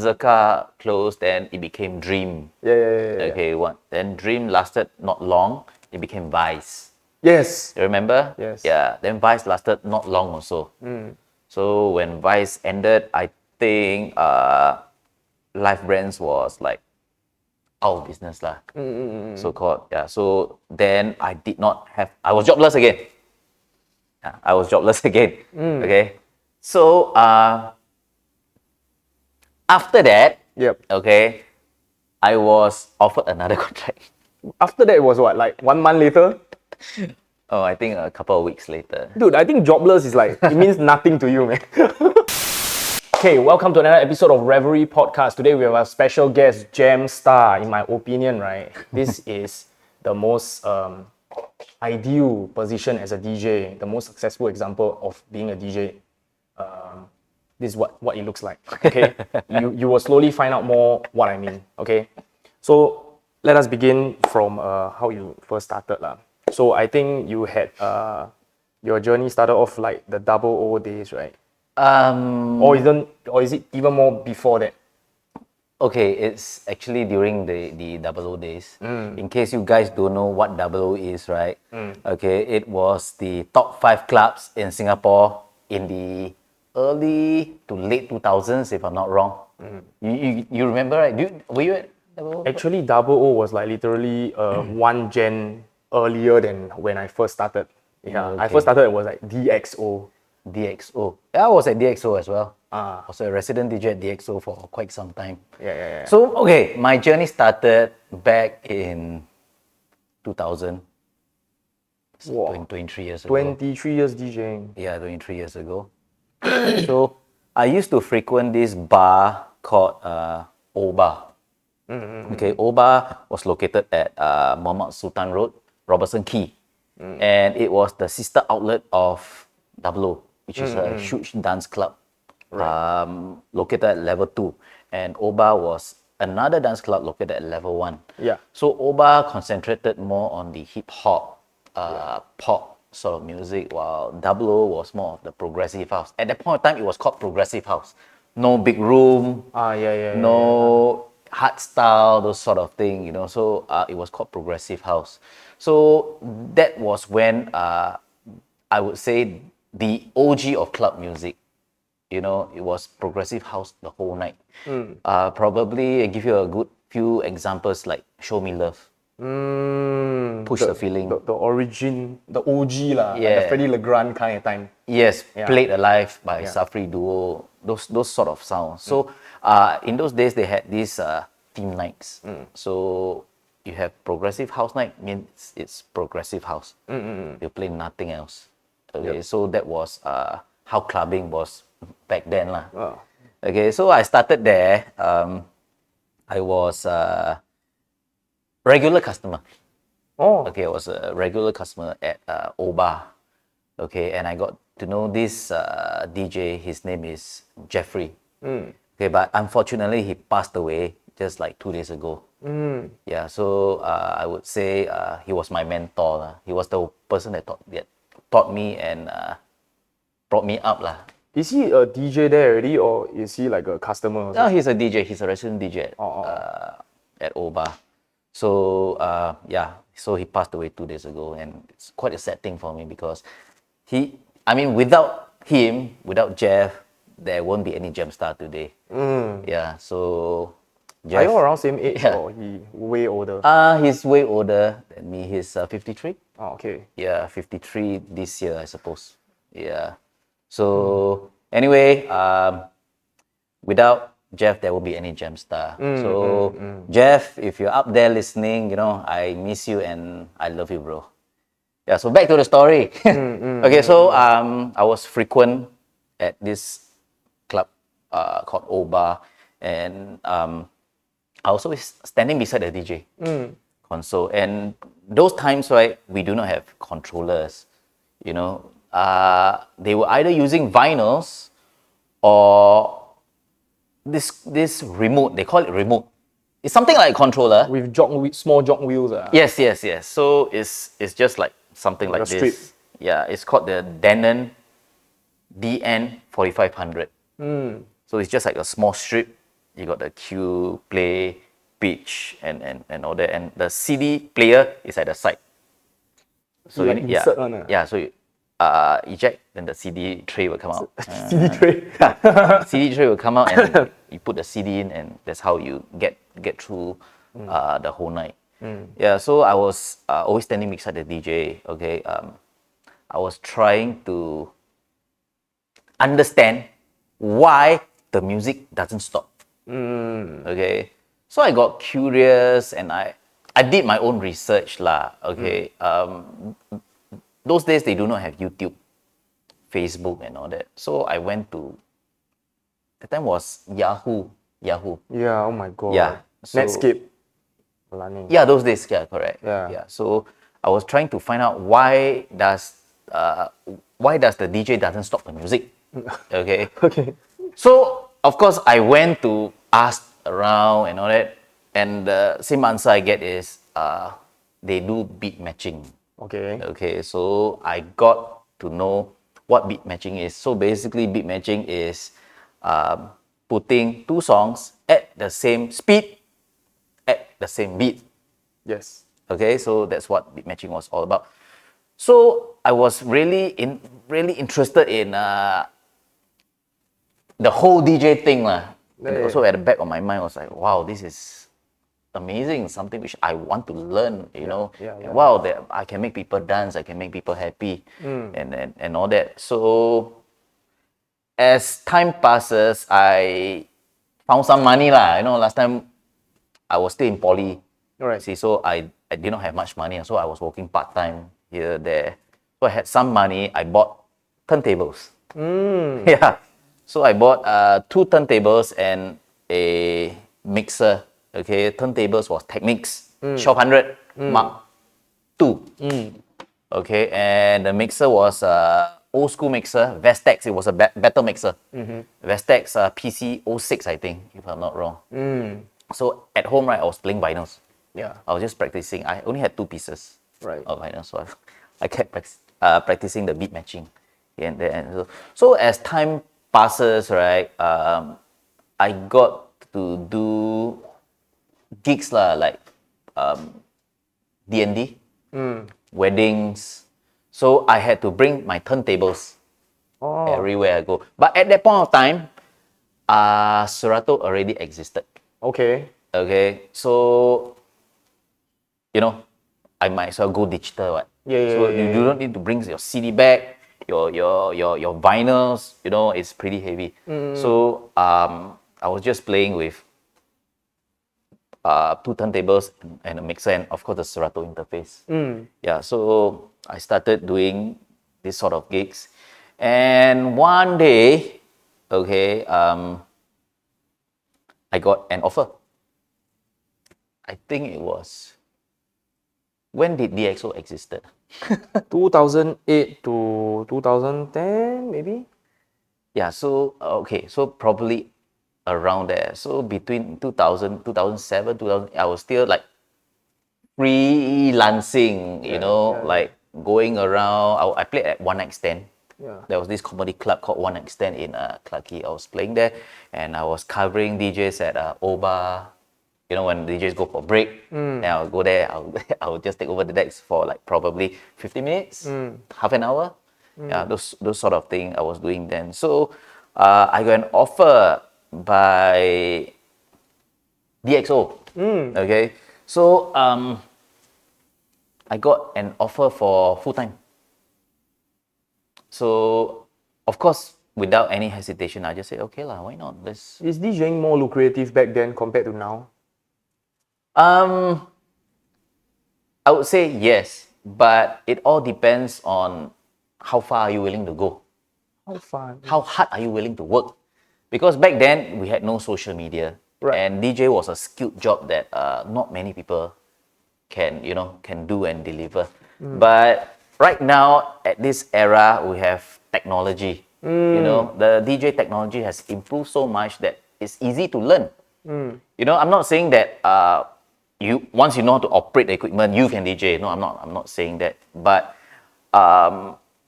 Zaka closed, then it became Dream. Yeah. Okay, then Dream lasted not long. It became Vice. Yes. You remember? Yes. Yeah. Then Vice lasted not long also. So when Vice ended, I think Life Brands was like out of business lah. So called. Yeah. So then I was jobless again. Yeah, I was jobless again. Okay. So after that, Yep. okay, I was offered another contract. After that, it was what, like 1 month later? Oh, I think a couple of weeks later. Dude, I think jobless is like, it means nothing to you, man. Okay, welcome to another episode of Revelry Podcast. Today we have a special guest, GEMSTARR. In my opinion, right, this is the most ideal position as a DJ, the most successful example of being a DJ. This is what it looks like. Okay, you will slowly find out more what I mean. Okay, so let us begin from how you first started lah. So I think you had your journey started off like the 00 days, right? Or is it even more before that? Okay, it's actually during the 00 days. In case you guys don't know what 00 is, right? Okay, it was the top 5 clubs in Singapore in the early to late 2000s, if I'm not wrong. You remember, right? Were you at 00? Actually, 00 was like literally one gen earlier than when I first started. Yeah, I first started, it was like DXO. DXO. Yeah, I was at DXO as well. Ah. I was a resident DJ at DXO for quite some time. Yeah. So, okay, my journey started back in 2000. Wow. 23 years ago. 23 years DJing. Yeah, 23 years ago. So, I used to frequent this bar called Oba. Okay, Oba was located at Muhammad Sultan Road, Robertson Quay. And it was the sister outlet of 00, which is a huge dance club located at level 2. And Oba was another dance club located at level 1. Yeah. So Oba concentrated more on the hip-hop, pop sort of music, while 00 was more of the progressive house. At that point of time, it was called progressive house. No big room, no hard style, those sort of thing, you know. So it was called progressive house. So that was when I would say the OG of club music. You know, it was progressive house the whole night. Probably I give you a good few examples like Show Me Love, Push the Feeling. The origin, the OG lah, like Yeah. the Freddie Legrand kind of time. Yes, Played Alive by Safri Duo, those sort of sounds. So in those days they had these theme nights. So you have progressive house night, means it's progressive house. You play nothing else. Okay, so that was how clubbing was back then lah. Okay, so I started there. I was a regular customer. Okay, I was a regular customer at Oba. Okay, and I got to know this DJ. His name is Jeffrey. Okay, but unfortunately he passed away just like 2 days ago. Yeah, so I would say he was my mentor lah. He was the person that taught me and brought me up lah. Is he a DJ there already, or is he like a customer? No, he's a DJ. He's a resident DJ at Oba. So so he passed away 2 days ago, and it's quite a sad thing for me because without him, without Jeff, there won't be any GEMSTARR today. Yeah, so Are Jeff. you around same age, or he way older? He's way older than me. He's 53. Oh, okay. Yeah, 53 this year, I suppose. Yeah. So anyway, without Jeff, there won't be any GEMSTARR. Jeff, if you're up there listening, you know, I miss you and I love you, bro. Yeah, so back to the story. Okay, so I was frequent at this club called Oba, and I was always standing beside the DJ console. And those times, right, we do not have controllers, you know. They were either using vinyls or this remote. They call it remote. It's something like a controller With small jog wheels. Yes. So it's just like something like a this. strip. Yeah, it's called the Denon DN 4500. So it's just like a small strip you got the cue, play, pitch, and all that. And the CD player is at the side. So like insert one, yeah. So you, eject, then the CD tray will come out. CD tray. CD tray will come out, and you put the CD in, and that's how you get through the whole night. Yeah. So I was always standing beside the DJ. Okay. I was trying to understand why the music doesn't stop. Okay. So I got curious, and I did my own research lah. Okay. Those days they do not have YouTube, Facebook, and all that. So I went to, that time was Yahoo. Yeah, oh my god. Yeah. So, Netscape. yeah, those days, yeah, correct. Yeah. So I was trying to find out why does the DJ doesn't stop the music. Okay. Okay. So of course I went to ask around and all that, and the same answer I get is they do beat matching. Okay. Okay, so I got to know what beat matching is. So basically, beat matching is putting two songs at the same speed, at the same beat. Yes. Okay, so that's what beat matching was all about. So I was really interested in the whole DJ thing lah. And also at the back of my mind was like, wow, this is amazing, something which I want to learn, you know. And wow, that I can make people dance, I can make people happy, and all that. So as time passes, I found some money lah. You know, last time I was still in poly. Alright. See, so I did not have much money, so I was working part-time here, there. So I had some money, I bought turntables. Yeah. So I bought 2 turntables and a mixer. Okay, turntables was Technics 1200 Mark II. Okay, and the mixer was old school mixer, Vestax. It was a better mixer. Vestax PC06, I think, if I'm not wrong. So at home, right, I was playing vinyls. Yeah. I was just practicing. I only had 2 pieces Right. of vinyl, so I kept practicing the beat matching here and there. And so as time passes, right, I got to do gigs lah, like D&D, weddings. So I had to bring my turntables everywhere I go. But at that point of time, Serato already existed. Okay. Okay, so you know, I might as well go digital. What? So you do not need to bring your CD back, your vinyls. You know, it's pretty heavy. So I was just playing with 2 turntables and a mixer, and of course the Serato interface. Yeah, so I started doing this sort of gigs, and one day, okay, I got an offer. I think it was, when did DXO existed? 2008 to 2010, maybe? Yeah, so okay, so probably around there. So between 2000, 2007, 2000, I was still like freelancing, you know, like going around. I played at One Night Stand. There was this comedy club called One Night Stand in Clarke Quay. I was playing there, and I was covering DJs at Oba. You know, when DJs go for break, then I'll go there. I'll just take over the decks for like probably 50 minutes, half an hour. Yeah, those sort of thing I was doing then. So I got an offer by DXO. Okay, so I got an offer for full time. So of course, without any hesitation, I just said, okay lah, why not? Let's. Is DJing more lucrative back then compared to now? I would say yes, but it all depends on how far are you willing to go. How far? How hard are you willing to work? Because back then we had no social media, and DJ was a skilled job that not many people can do and deliver. But right now, at this era, we have technology. You know, the DJ technology has improved so much that it's easy to learn. You know, I'm not saying that once you know how to operate the equipment, you can DJ. No, I'm not saying that. But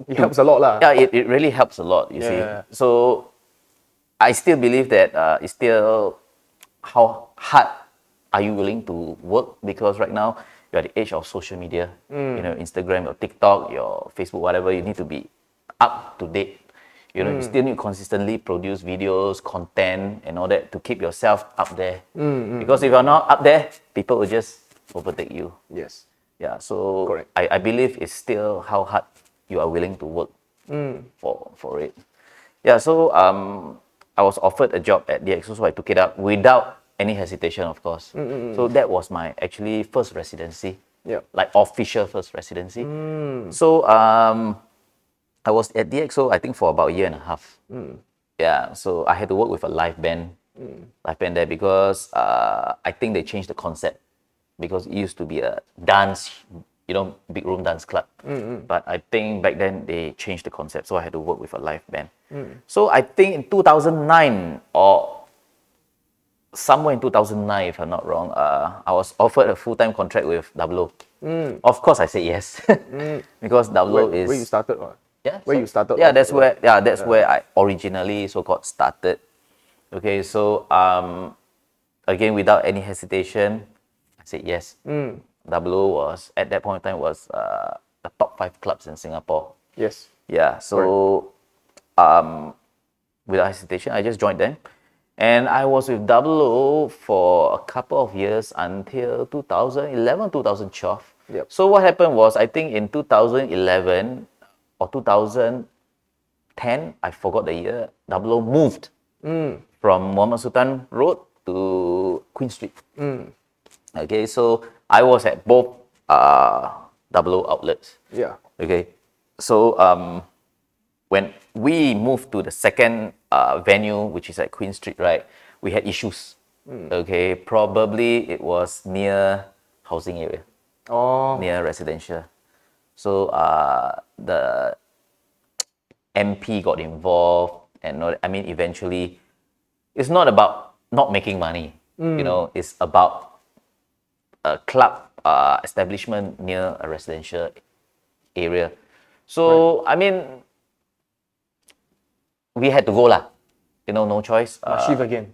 it helps a lot lah. Yeah, it really helps a lot. You see, so I still believe that it's still how hard are you willing to work? Because right now you're at the age of social media, Instagram, your TikTok, your Facebook, whatever. You need to be up to date. You still need to consistently produce videos, content, and all that to keep yourself up there. Because if you're not up there, people will just overtake you. Yes. Yeah, so Correct. I believe it's still how hard you are willing to work for it. Yeah, so I was offered a job at DXO, so I took it up without any hesitation, of course. So that was my actually first residency, like official first residency. So I was at DXO, I think, for about a year and a half. Yeah, so I had to work with a live band there because I think they changed the concept because it used to be a dance, big room dance club. But I think back then they changed the concept, so I had to work with a live band. So I think in 2009 or somewhere in 2009, if I'm not wrong, I was offered a full-time contract with Double O. Of course, I said yes because Double O is where you started, or? yeah, where you started. Yeah, that's where I originally so-called started. Okay, so again, without any hesitation, I said yes. Double O was at that point in time was the top 5 clubs in Singapore. Yes. Yeah, so without hesitation, I just joined them. And I was with Double O for a couple of years until 2011, 2012. Yep. So what happened was, I think in 2011 or 2010, I forgot the year, Double O moved from Muhammad Sultan Road to Queen Street. Okay, so I was at both Double O outlets. Yeah. Okay, so when we moved to the second venue, which is at Queen Street, right, we had issues. Okay, probably it was near housing area, near residential. So the MP got involved, and eventually, it's not about not making money. It's about a club establishment near a residential area. So we had to go lah. No choice. Shift again.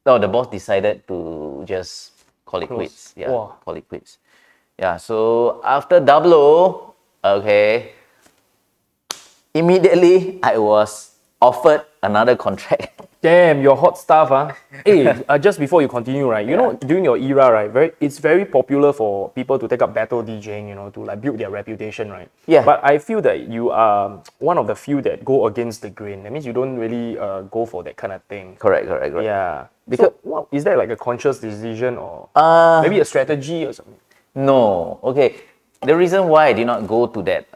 No, the boss decided to just call it quits. Yeah, call it quits. Yeah, so after Double O, okay, immediately I was offered another contract. Damn, your hot stuff, huh? Hey, just before you continue, right? During your era, right, it's very popular for people to take up battle DJing, to like build their reputation, right? Yeah. But I feel that you are one of the few that go against the grain. That means you don't really go for that kind of thing. Correct. Yeah. Because what is that, like a conscious decision, or maybe a strategy or something? No. Okay. The reason why I did not go to that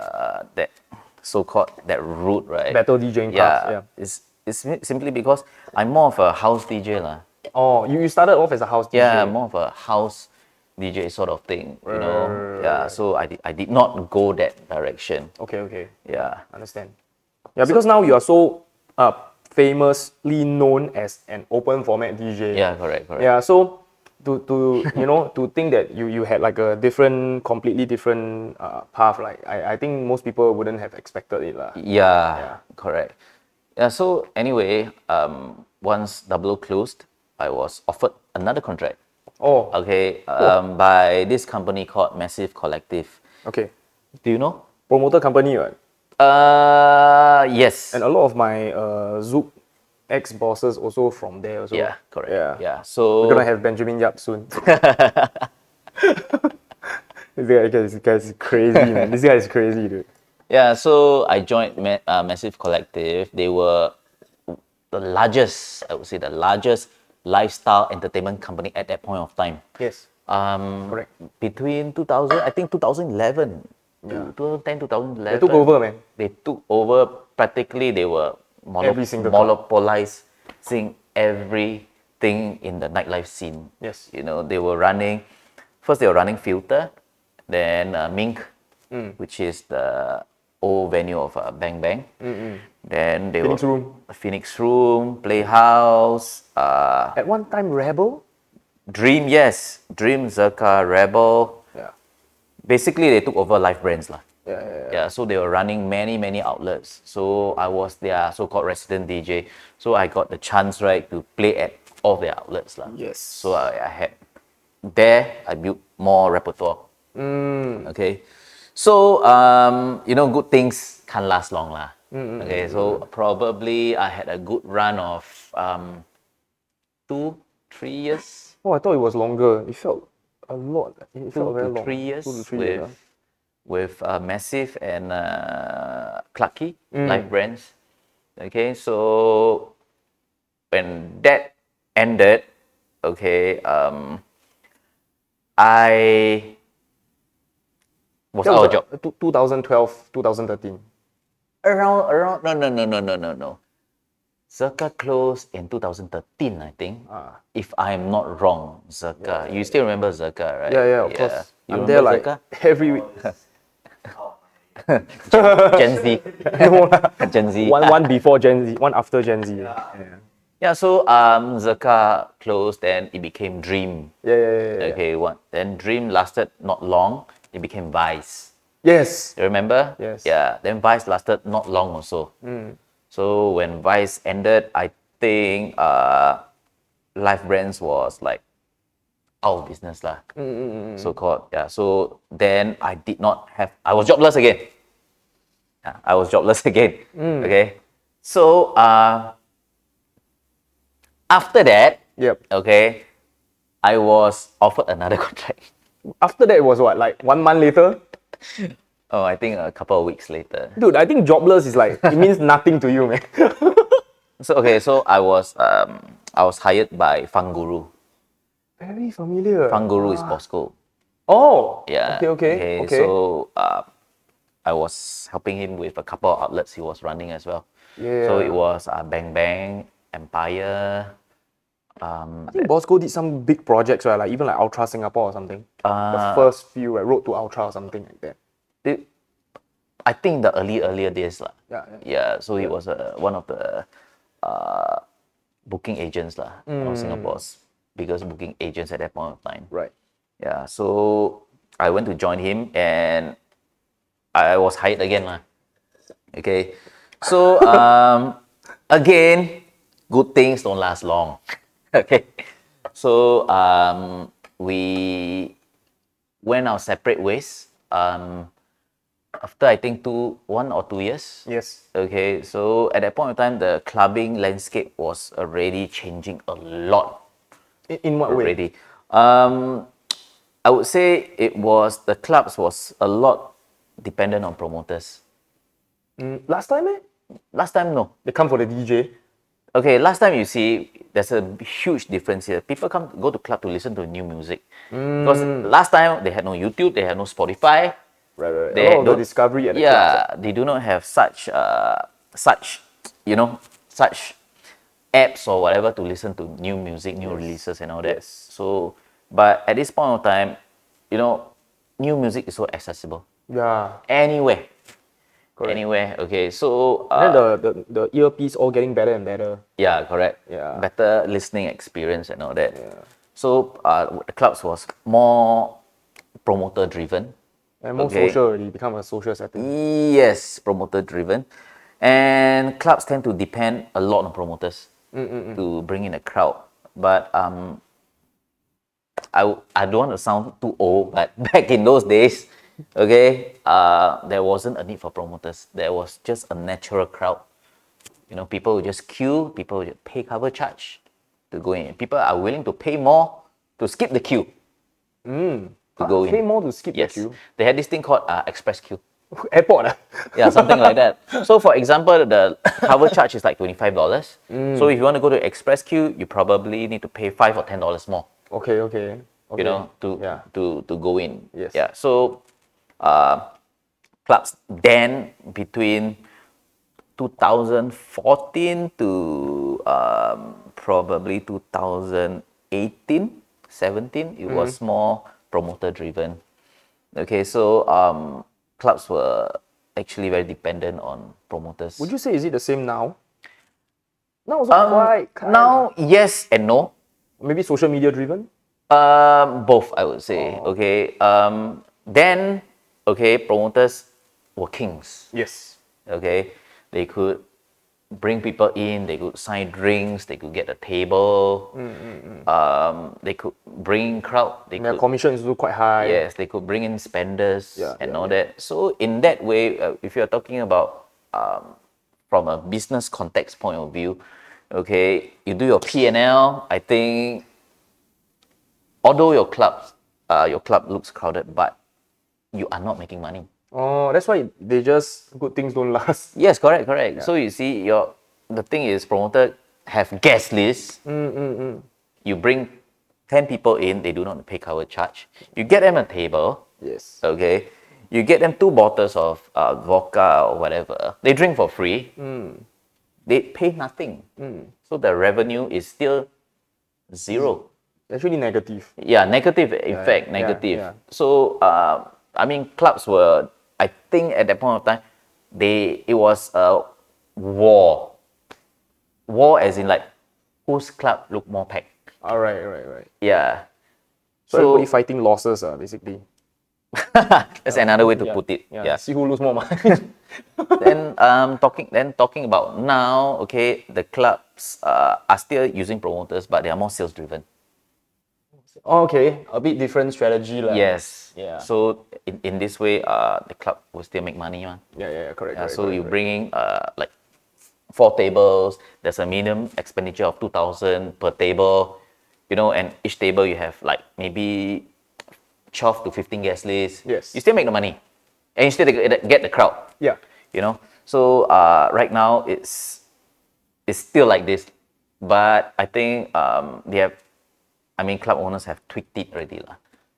so-called that route, right? Battle DJing path. Yeah. It's simply because I'm more of a house DJ lah. Oh, you started off as a house DJ. Yeah, more of a house DJ sort of thing, Yeah, so I did not go that direction. Okay. Yeah. Understand. Yeah, because now you are so famously known as an open format DJ. Yeah, correct. Yeah, so to to think that you had like a completely different path, like I think most people wouldn't have expected it lah. Yeah, correct. Yeah, so anyway, once Double O closed, I was offered another contract. Oh. Okay, by this company called Massive Collective. Okay. Do you know? Promoter company, right? Yes. And a lot of my Zouk ex-bosses also from there also. Yeah, correct. Yeah. So we're gonna have Benjamin Yap soon. This guy is crazy, man. This guy is crazy, dude. Yeah, so I joined Massive Collective. They were the largest, I would say, the largest lifestyle entertainment company at that point of time. Yes. Correct. Between 2011, 2010, 2011. They took over, man. They took over. Practically, they were monopolizing everything in the nightlife scene. Yes. They were running Filter, then Mink, which is the old venue of Bang Bang. Then they Phoenix Room, Playhouse. At one time, Rebel. Dream, Zerka, Rebel. Yeah. Basically, they took over live brands lah. Yeah. So they were running many outlets. So I was their so-called resident DJ. So I got the chance, right, to play at all their outlets lah. Yes. So I had there I built more repertoire. Okay. So good things can't last long lah. Okay. So probably I had a good run of 2-3 years. Oh, I thought it was longer. It felt a lot. It felt very 2 to long. 3 years 2 to 3 years. with Massive and Clucky live brands. Okay, so when that ended, okay, I was That out was of job. 2012, 2013. Around no. Zerka closed in 2013, I think. If I'm not wrong, Zerka. You still remember Zerka, right? Yeah, of course. You I'm remember there like Zerka? every week. Gen Z. No lah. Gen Z. One before Gen Z, one after Gen Z. Yeah, so Zerka closed, then it became Dream. Yeah. Okay, then Dream lasted not long. It became Vice. Yes. You remember? Yes. Yeah, then Vice lasted not long also. So when Vice ended, I think Life Brands was like out of business lah. So called. Yeah. So then I was jobless again. Yeah, I was jobless again. Okay. So after that, Yep. okay, I was offered another contract. After that, it was what, like 1 month later? Oh, I think a couple of weeks later. Dude, I think jobless is like, it means nothing to you, man. So I was hired by Fanguru. Very familiar. Fanguru is Bosco. Oh. Yeah. Okay. So I was helping him with a couple of outlets he was running as well. Yeah. So it was Bang Bang, Empire. I think Bosco did some big projects, right? Like even like Ultra Singapore or something. The first few, like Road to Ultra or something like that. I think the earlier days lah. Yeah. So he was one of the booking agents lah, of Singapore's biggest booking agents at that point of time. Right. Yeah. So I went to join him and I was hired again lah. Okay. So again, good things don't last long. Okay. So we went our separate ways. After I think 1 or 2 years. Yes. Okay, so at that point of time, the clubbing landscape was already changing a lot. In what way? Already. I would say the clubs was a lot dependent on promoters. Last time, Last time, no. they come for the DJ. Okay, last time you see, there's a huge difference here. People go to club to listen to new music. Because last time, they had no YouTube, they had no Spotify. Right. They the discovery at the clubs. Yeah, they do not have such apps or whatever to listen to new music, new releases and all that. Yes. So, but at this point of time, new music is so accessible. Yeah. Anywhere. Correct. Anywhere. Okay, so And then the earpiece all getting better and better. yeah, correct. Yeah. Better listening experience and all that. Yeah. So the clubs was more promoter driven. And more social already, become a social setting. Yes, promoter driven. And clubs tend to depend a lot on promoters to bring in a crowd. But I don't want to sound too old, but back in those days, okay, there wasn't a need for promoters. There was just a natural crowd. People would just queue, people would just pay cover charge to go in. People are willing to pay more to skip the queue. To go in. Pay more to skip the Yes. queue? They had this thing called express queue. Airport. Yeah, something like that. So for example, the cover charge is like $25. So if you want to go to express queue, you probably need to pay $5 or $10 more. Okay. To go in. Yes. Yeah. So clubs then between 2014 to probably 2018, 17, it was more promoter driven. Okay, so clubs were actually very dependent on promoters. Would you say, is it the same now? Now also quite. Now, yes and no. Maybe social media driven? Both, I would say. Okay. Then, promoters were kings. Yes. Okay, they could bring people in, they could sign drinks, they could get a table, they could bring crowd, they Their could, commission is also quite high. yes, they could bring in spenders Yeah, and yeah, all yeah. that. So in that way, if you're talking about from a business context point of view, okay, you do your P&L, I think, although your club looks crowded, but you are not making money. Oh, that's why they just good things don't last. Yes, correct. So you see, the thing is, promoter have guest lists. You bring 10 people in, they do not pay cover charge. You get them a table. Yes. Okay. You get them 2 bottles of vodka or whatever. They drink for free. They pay nothing. So the revenue is still zero. Actually negative. Yeah, negative effect, yeah, negative. yeah. So, I mean, clubs were, I think at that point of time, it was a war. War as in like, whose club look more packed? All right. Yeah. So everybody fighting losses, basically. That's another way to Yeah, put it. yeah. See who lose more money. Then talking about now, okay, the clubs are still using promoters, but they are more sales driven. Okay, a bit different strategy lah. Yes. Yeah. So in this way, the club will still make money, man. Yeah, correct. Yeah, correct, so correct, you correct. bring in like 4 tables. There's a minimum expenditure of 2,000 per table, and each table you have like maybe 12 to 15 guest lists. Yes. You still make the money, and you still get the crowd. Yeah. So right now it's still like this, but I think club owners have tweaked it already lah.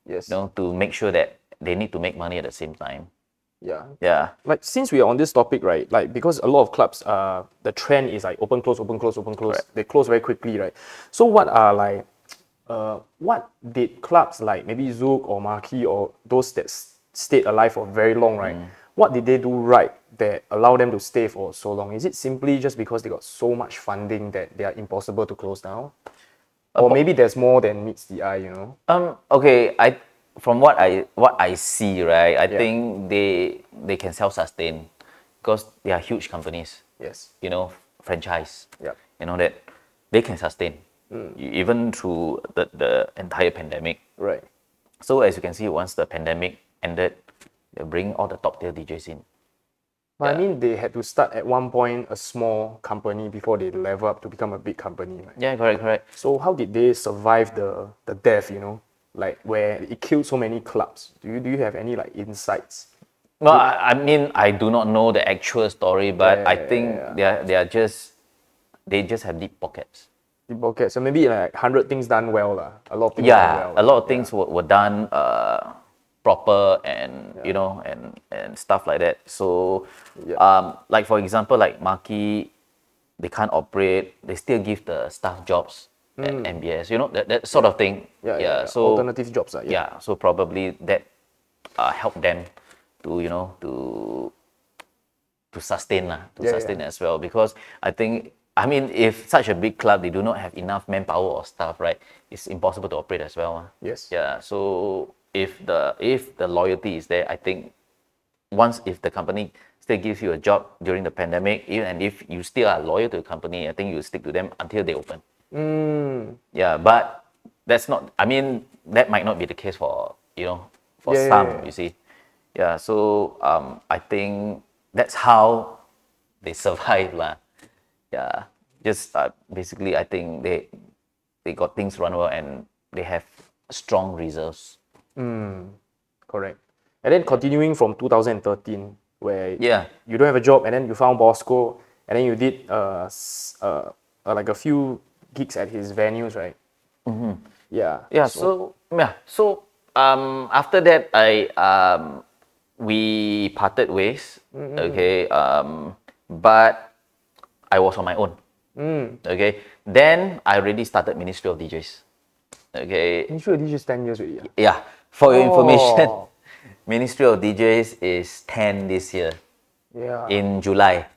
Yes. To make sure that they need to make money at the same time. Yeah. Yeah. Like since we are on this topic, right? Like because a lot of clubs, the trend is like open, close. Correct. They close very quickly, right? So what did clubs like maybe Zouk or Marquee or those that stayed alive for very long, right? What did they do right that allow them to stay for so long? Is it simply just because they got so much funding that they are impossible to close down? Or maybe there's more than meets the eye, Okay, from what I see, right, I think they can self-sustain because they are huge companies. Yes. Franchise. Yep. That they can sustain even through the entire pandemic. Right. So as you can see, once the pandemic ended, they bring all the top tier DJs in. But I mean, they had to start at one point a small company before they level up to become a big company, right? Yeah, correct. So how did they survive the death, like where it killed so many clubs? Do you have any like insights? Well, I mean, I do not know the actual story, but I think they just have deep pockets. Okay, so maybe like 100 things done well, a lot of things done well. A lot of things were done proper and and stuff like that. So like for example, like Marquee, they can't operate, they still give the staff jobs at MBS, that sort of thing. So alternative jobs. So probably that helped them to sustain as well, because I mean, if such a big club, they do not have enough manpower or staff, right? It's impossible to operate as well. Yes. Yeah. So if the loyalty is there, I think if the company still gives you a job during the pandemic, even and if you still are loyal to the company, I think you stick to them until they open. Yeah, but that's not. I mean, that might not be the case for some. You see. Yeah. So I think that's how they survive, lah. Yeah, just basically, I think they got things run well and they have strong reserves. Correct. And then continuing from 2013, where Yeah. you don't have a job, and then you found Bosco, and then you did like a few gigs at his venues, right? Yeah. Yeah. So after that, we parted ways. Okay. But I was on my own. Okay. Then I already started Ministry of DJs. Okay. Ministry of DJs 10 years already. Yeah. For your information, Ministry of DJs is 10 this year. Yeah. In July.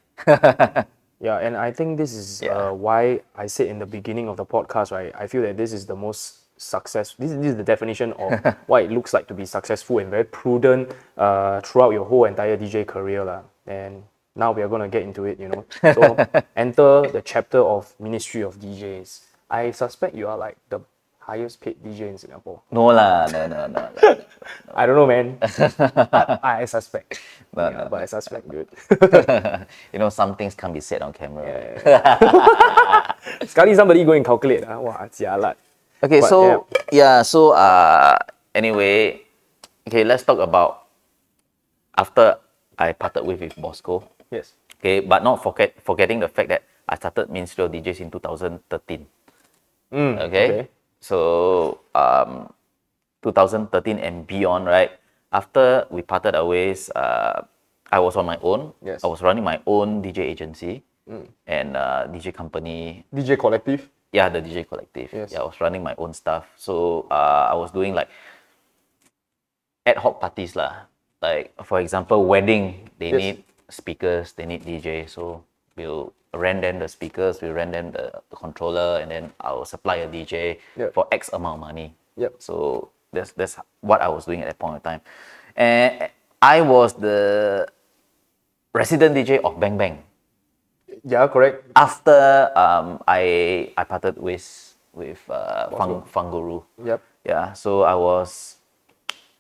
Yeah, and I think this is why I said in the beginning of the podcast, right? I feel that this is the most success. This is the definition of what it looks like to be successful and very prudent throughout your whole entire DJ career, lah. And now we are going to get into it, you know. So enter the chapter of Ministry of DJs. I suspect you are like the highest paid DJ in Singapore. No lah, no. I don't know, man. I suspect. But I suspect, dude. You know, some things can't be said on camera. Sekali somebody go and calculate. Wah, jialat. Okay, But, so anyway, okay, let's talk about after I parted with Bosco. Yes. Okay, but not forgetting the fact that I started Ministry of DJs in 2013. Okay? So 2013 and beyond, right? After we parted our ways, I was on my own. Yes. I was running my own DJ agency and DJ company. DJ Collective? Yeah, the DJ Collective. Yes. Yeah, I was running my own stuff. So I was doing like ad hoc parties lah. Like for example, wedding, they need speakers, they need DJ. So we'll rent them the speakers, we'll rent them the controller, and then I'll supply a DJ for X amount of money. So that's what I was doing at that point in time. And I was the resident DJ of Bang Bang. Yeah, correct. After I parted with Fanguru. Yep. Yeah, so I was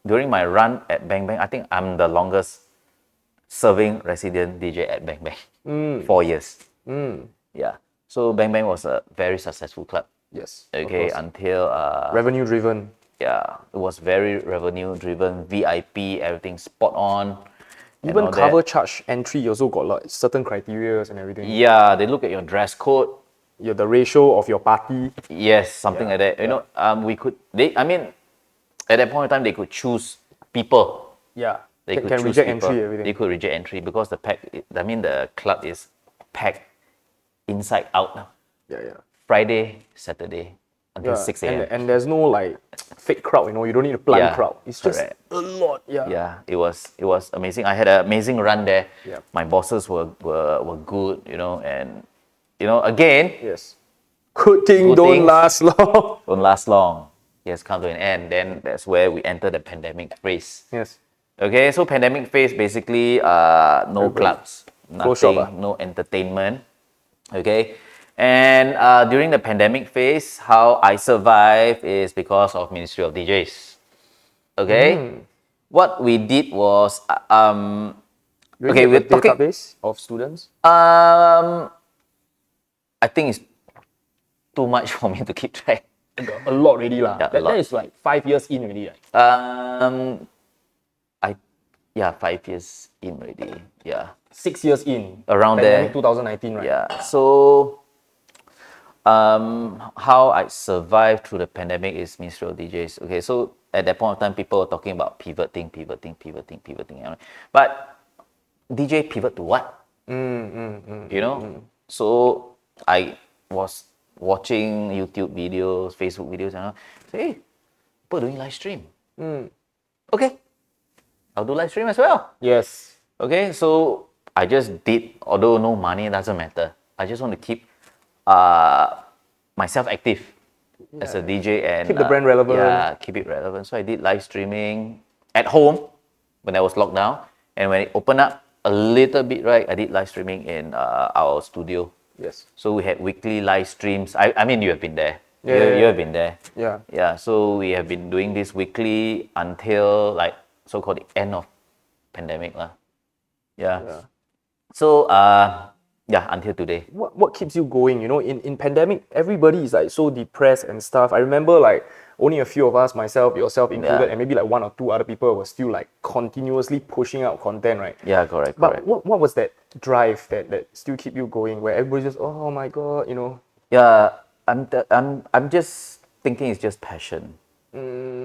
during my run at Bang Bang. I think I'm the longest serving resident DJ at Bang Bang. 4 years. Yeah. So Bang Bang was a very successful club. Yes. Okay, until revenue driven. Yeah, it was very revenue driven, VIP, everything spot on. Even cover charge entry you also got like certain criteria and everything. Yeah, they look at your dress code. The ratio of your party. Yes, something like that. You know, at that point in time, they could choose people. Yeah. They could can choose reject people. entry, everything. They could reject entry because the club is packed inside out. Yeah. Friday, Saturday until 6 a.m. And there's no like fake crowd, you know, you don't need a planned crowd. It's just a lot. Yeah, it was amazing. I had an amazing run there. Yeah. My bosses were good, you know, and you know, again, good things don't last long. Don't last long. It has come to an end. Then that's where we enter the pandemic phase. Yes. Okay, so pandemic phase basically no clubs, nothing, no entertainment. Okay. And during the pandemic phase, how I survived is because of Ministry of DJs. Okay, what we did was okay, we're talking database of students. I think it's too much for me to keep track. A lot already lah. That is like 5 years in already. Right? 5 years in already. Yeah. 6 years in. Around pandemic there. 2019, right? Yeah. So how I survived through the pandemic is Ministry of DJs. Okay, so at that point of time, people were talking about pivoting. But DJ pivot to what? You know? So I was watching YouTube videos, Facebook videos, and I say, hey, people doing live stream. Okay, I'll do live stream as well. Yes. Okay, so I just did, although no money, doesn't matter. I just want to keep myself active as a DJ and keep the brand relevant. Yeah, keep it relevant. So I did live streaming at home when I was locked down, and when it opened up a little bit, right, I did live streaming in our studio. Yes. So we had weekly live streams. I mean, you have been there. Yeah, you have been there. Yeah. Yeah. So we have been doing this weekly until like so-called the end of pandemic lah. Yeah. So until today. What keeps you going? You know, in pandemic, everybody is like so depressed and stuff. I remember like only a few of us, myself, yourself included, and maybe like 1 or 2 other people were still like continuously pushing out content, right? Yeah, correct. But what was that drive that still keep you going? Where everybody's just, oh my god, you know? Yeah, I'm just thinking it's just passion.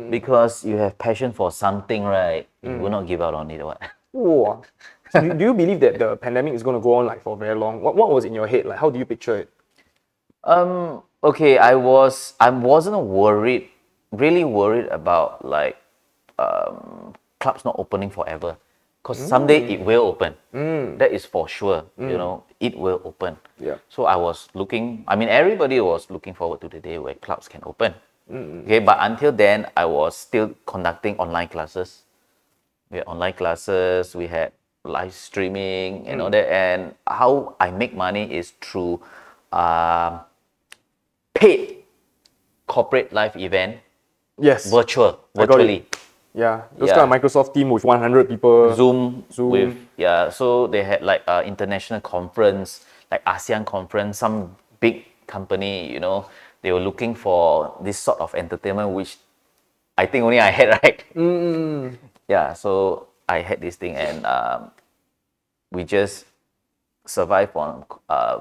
Because you have passion for something, right? You will not give out on it, what? Whoa. So do you believe that the pandemic is going to go on like for very long? What was in your head? Like, how do you picture it? Okay, I wasn't really worried about like clubs not opening forever, because someday it will open. That is for sure. You know, it will open. Yeah. So I was looking. I mean, everybody was looking forward to the day where clubs can open. Okay, but until then, I was still conducting online classes. We had online classes. We had live streaming and all that. And how I make money is through paid corporate live event, Yes. virtually. Yeah. Those kind of Microsoft team with 100 people. Zoom with so they had like international conference, like ASEAN conference, some big company, they were looking for this sort of entertainment, which I think only I had, right? Yeah, so I had this thing, and we just survive on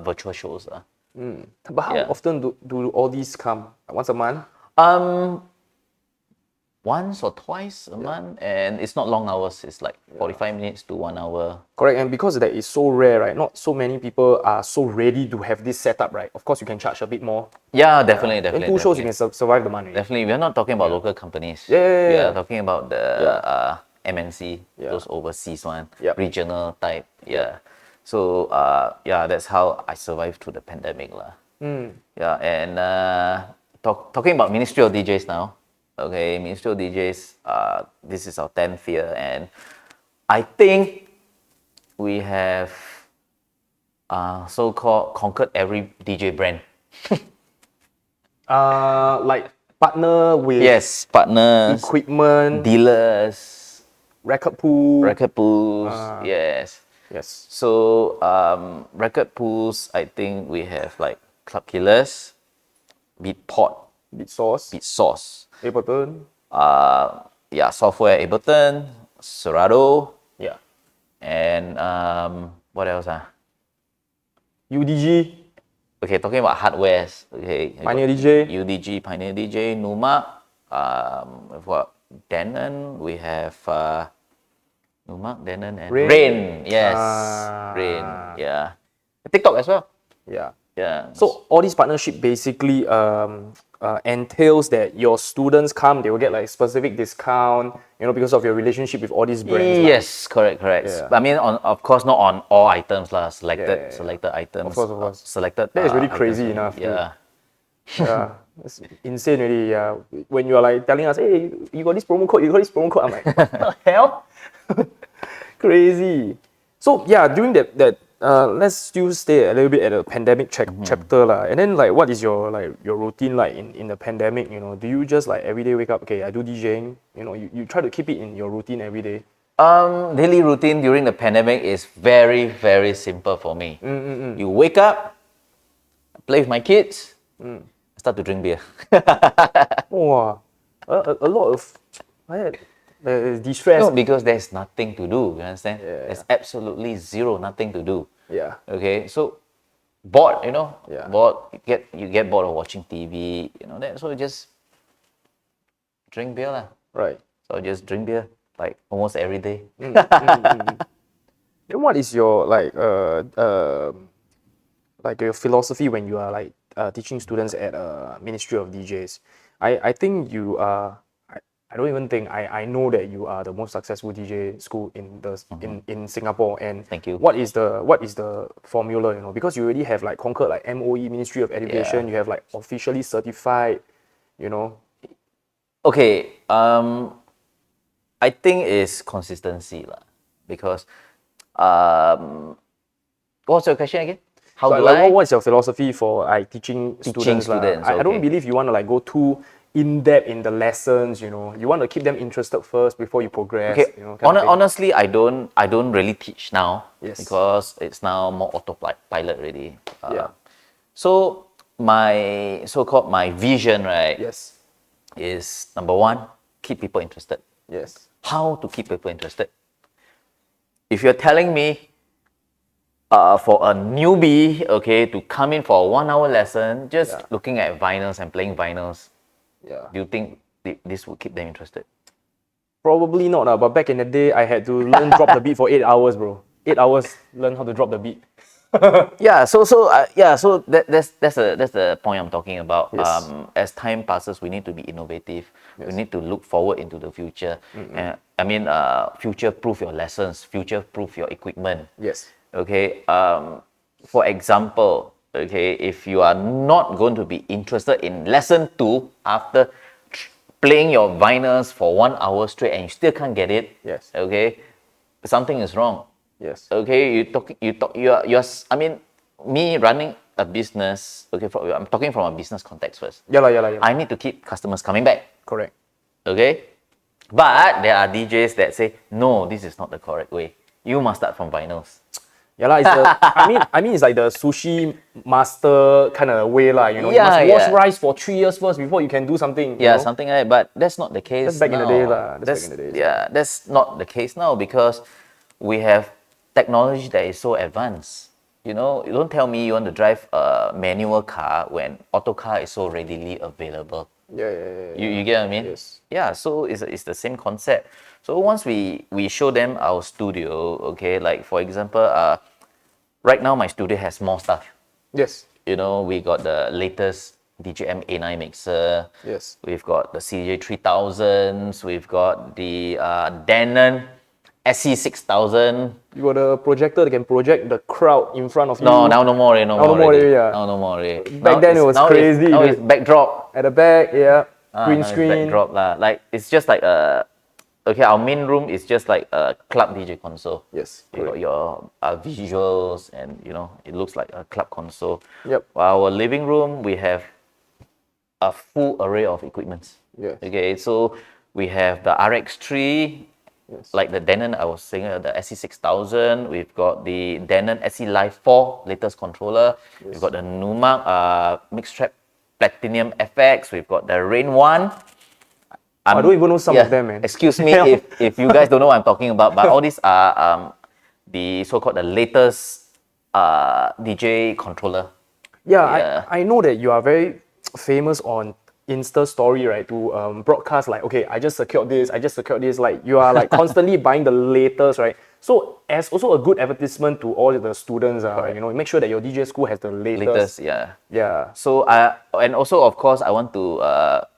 virtual shows. But how often do all these come? Once a month? Once or twice a month, and it's not long hours. It's like 45 minutes to 1 hour. Correct, and because that is so rare, right? Not so many people are so ready to have this setup, right? Of course, you can charge a bit more. Yeah, definitely. And two shows, you can survive the money. Definitely, we are not talking about local companies. Yeah. We are talking about the MNC, those overseas one, regional type. Yeah. So that's how I survived through the pandemic, lah. Yeah, and talking about Ministry of DJs now. Okay, Ministry of DJs. This is our 10th year, and I think we have so-called conquered every DJ brand. Like partner with partners, equipment, dealers, record pools. Yes. So record pools, I think we have like Club Killers, Beatport, Beat Source, Ableton. Software Ableton, Serato. Yeah. And what else? UDG. Okay, talking about hardwares. Okay. Pioneer DJ. UDG, Pioneer DJ, Numa. We've got Denon. We have Numa, Denon, and Rain. Yes. Rain. Yeah. TikTok as well. Yeah. Yeah. So all these partnership basically entails that your students come, they will get like specific discount, because of your relationship with all these brands. Yes, correct. Yeah. I mean, of course, not on all items, lah. Selected items. Of course. Selected. That is really crazy enough. Yeah. Yeah, it's insane really. Yeah, when you are like telling us, hey, you got this promo code, I'm like, what the hell? Crazy. So yeah, during that let's still stay a little bit at the pandemic chapter lah. And then like, what is your routine like in the pandemic? Do you just like every day wake up? Okay, I do DJing. You try to keep it in your routine every day. Daily routine during the pandemic is very, very simple for me. You wake up, play with my kids, start to drink beer. Wow, a lot of distress. No, because there's nothing to do. You understand? There's absolutely nothing to do. Yeah. Okay, so bored, Yeah. bored. You get bored of watching TV, that. So you just drink beer, lah. Right. So I just drink beer like almost every day. Then what is your like your philosophy when you are like teaching students at Ministry of DJs? I think you are. I don't even think I know that you are the most successful DJ school in in Singapore. And thank you. What is the formula? Because you already have like conquered like MOE, Ministry of Education. You have like officially certified. Okay. I think it's consistency, lah. Because what's your question again? What's your philosophy for teaching students? I don't believe you want to like go too in depth in the lessons. You want to keep them interested first before you progress. Okay. Honestly, I don't really teach now. Yes. Because it's now more autopilot already. So my so-called my vision, right? Yes. Is number one, keep people interested. Yes. How to keep people interested? If you're telling me for a newbie, okay, to come in for a 1 hour lesson, just looking at vinyls and playing vinyls, do you think this would keep them interested? Probably not, but back in the day, I had to learn drop the beat for 8 hours, bro. 8 hours, learn how to drop the beat. So that's the point I'm talking about. Yes. As time passes, we need to be innovative. Yes. We need to look forward into the future. Future-proof your lessons, future-proof your equipment. Yes. Okay. For example, okay, if you are not going to be interested in lesson 2 after playing your vinyls for 1 hour straight and you still can't get it, yes, okay, something is wrong. Yes. Okay, I mean, me running a business, okay, I'm talking from a business context first. Yeah, yeah. I need to keep customers coming back. Correct. Okay? But there are DJs that say, no, this is not the correct way. You must start from vinyls. Yeah, lah. It's the, I mean, it's like the sushi master kind of way, lah. You know, you Yeah, must wash yeah. rice for 3 years first before you can do something. Yeah, you know? something like that. But that's not the case That's back in now. the day, lah. That's back in the days. Yeah, that's not the case now because we have technology that is so advanced. You know, you don't tell me you want to drive a manual car when auto car is so readily available. Yeah. You get what I mean? Yes. Yeah, so it's the same concept. So once we show them our studio, okay, like for example, right now my studio has more stuff. Yes. You know, we got the latest DJM A9 mixer. Yes. We've got the CJ3000s. We've got the Denon SC6000. You got a projector that can project the crowd in front of you. No, now no more. No Now no more already, yeah. Now no more. Already. Back then it was crazy. Now it's backdrop. At the back, yeah. Green Now it's screen. backdrop lah. Like it's just like okay, our main room is just like a club DJ console. Yes. You got your visuals and you know it looks like a club console. Yep. Our living room we have a full array of equipments. Yes. Okay, so we have the RX3, Yes. like the Denon I was saying, the SC6000. We've got the Denon SC Live 4 latest controller. Yes. We've got the Numark Mix Trap Platinum FX. We've got the Rain 1. I don't even know some of them, man. Excuse me if you guys don't know what I'm talking about, but all these are the so-called the latest DJ controller. Yeah. I know that you are very famous on Insta story, right? To broadcast like, okay, I just secured this. Like you are like constantly buying the latest, right? So as also a good advertisement to all the students, you know, make sure that your DJ school has the latest. Yeah. So and also of course I want to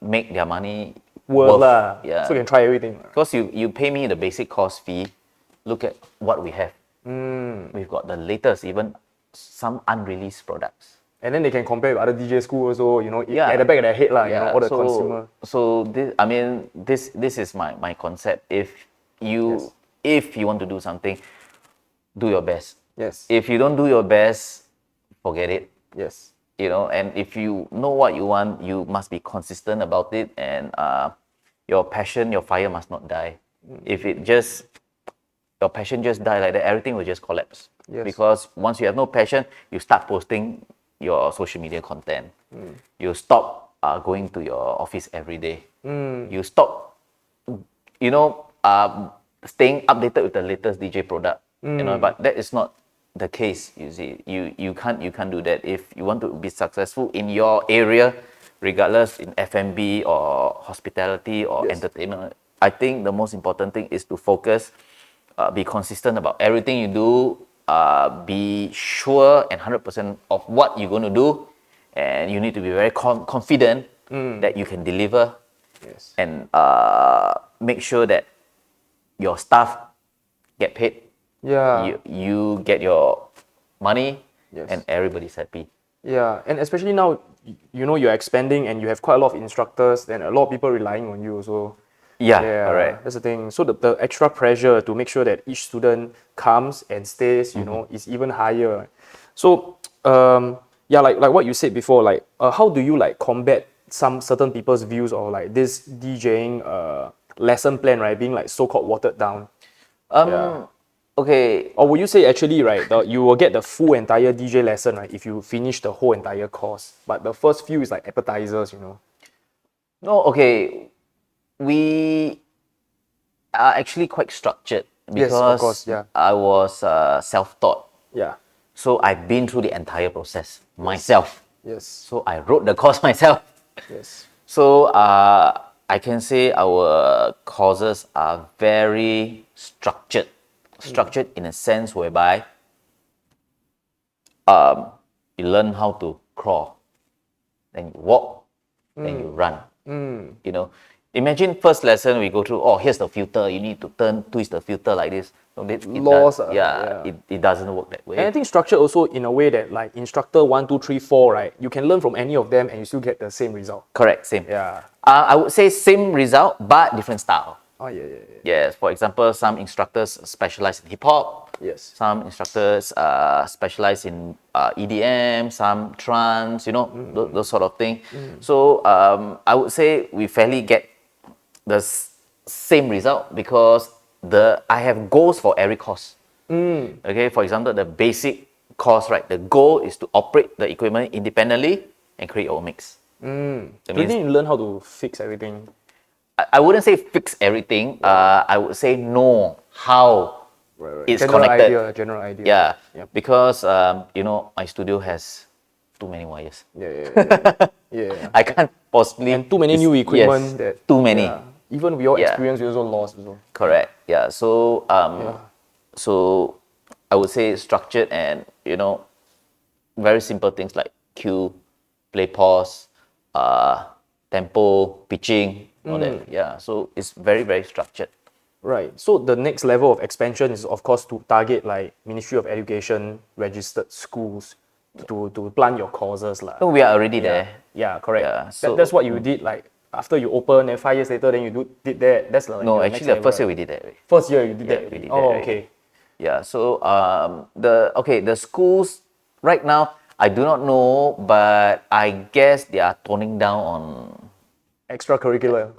make their money Worth lah. Yeah. So you can try everything. Because you pay me the basic course fee. Look at what we have. We've got the latest, even some unreleased products. And then they can compare with other DJ schools also, you know, Yeah. at the back of their head, you know, all the consumer. So this is my concept. If you want to do something, do your best. Yes. If you don't do your best, forget it. Yes. You know, and if you know what you want, you must be consistent about it, and your passion, your fire must not die. If your passion just die like that, everything will just collapse. Yes. Because once you have no passion, you start posting your social media content. You stop going to your office every day. You stop, you know, staying updated with the latest DJ product. You know, but that is not the case. You see, you can't do that. If you want to be successful in your area, regardless in F&B or hospitality or entertainment, I think the most important thing is to focus, be consistent about everything you do. Be sure and 100% of what you're going to do, and you need to be very confident that you can deliver. Yes. And make sure that your staff get paid. Yeah. You get your money, Yes. and everybody's happy. Yeah, and especially now, you know, you're expanding and you have quite a lot of instructors, and a lot of people relying on you also. Yeah, correct. That's the thing. So the extra pressure to make sure that each student comes and stays, you know, is even higher. So, yeah, like what you said before, like how do you like combat some certain people's views or like this DJing lesson plan, right, being like so-called watered down? Okay. Or would you say actually, right, you will get the full entire DJ lesson, right, if you finish the whole entire course, but the first few is like appetizers, you know? No, okay. We are actually quite structured because Yes, of course, yeah. I was self-taught. Yeah. So I've been through the entire process myself. Yes. So I wrote the course myself. Yes. So I can say our courses are very structured. Structured in a sense whereby you learn how to crawl, then you walk, then you run. You know, imagine first lesson we go through, oh, here's the filter, you need to twist the filter like this. So it doesn't work that way. And I think structure also in a way that like instructor 1, 2, 3, 4, right? You can learn from any of them and you still get the same result. Correct, same. Yeah. I would say same result, but different style. Oh, yeah. Yes, for example, some instructors specialize in hip hop, Yes. Some instructors specialize in EDM, some trance, those sort of thing. So I would say we fairly get the same result because I have goals for every course. Okay, for example, the basic course, right? The goal is to operate the equipment independently and create your own mix. That You means need to learn how to fix everything. I wouldn't say fix everything. I would say know how it's connected. General idea. Yeah, Yep. because my studio has too many wires. Yeah. I can't possibly And too many new equipment. Yes, too many. Yeah. Even with your Yeah. experience, you also lost. Also. Correct. Yeah. So Yeah. so I would say structured and very simple things like cue, play pause, tempo, pitching, all that. Yeah. So it's very very structured. Right. So the next level of expansion is, of course, to target like Ministry of Education registered schools to plan your courses lah. So we are already there. Yeah, correct. Yeah, so- That's what you did. Like after you open, and 5 years later, then you did that. That's like No, your actually next the first year level, we did that. right? First year you did that. We did Oh, that already. okay. Yeah. So the schools right now I do not know, but I guess they are toning down on Extracurricular.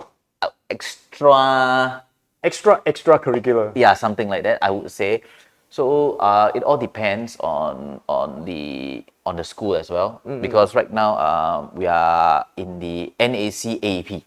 extracurricular. Extracurricular. Yeah, something like that, I would say. So it all depends on the school as well, because right now we are in the NAC AEP,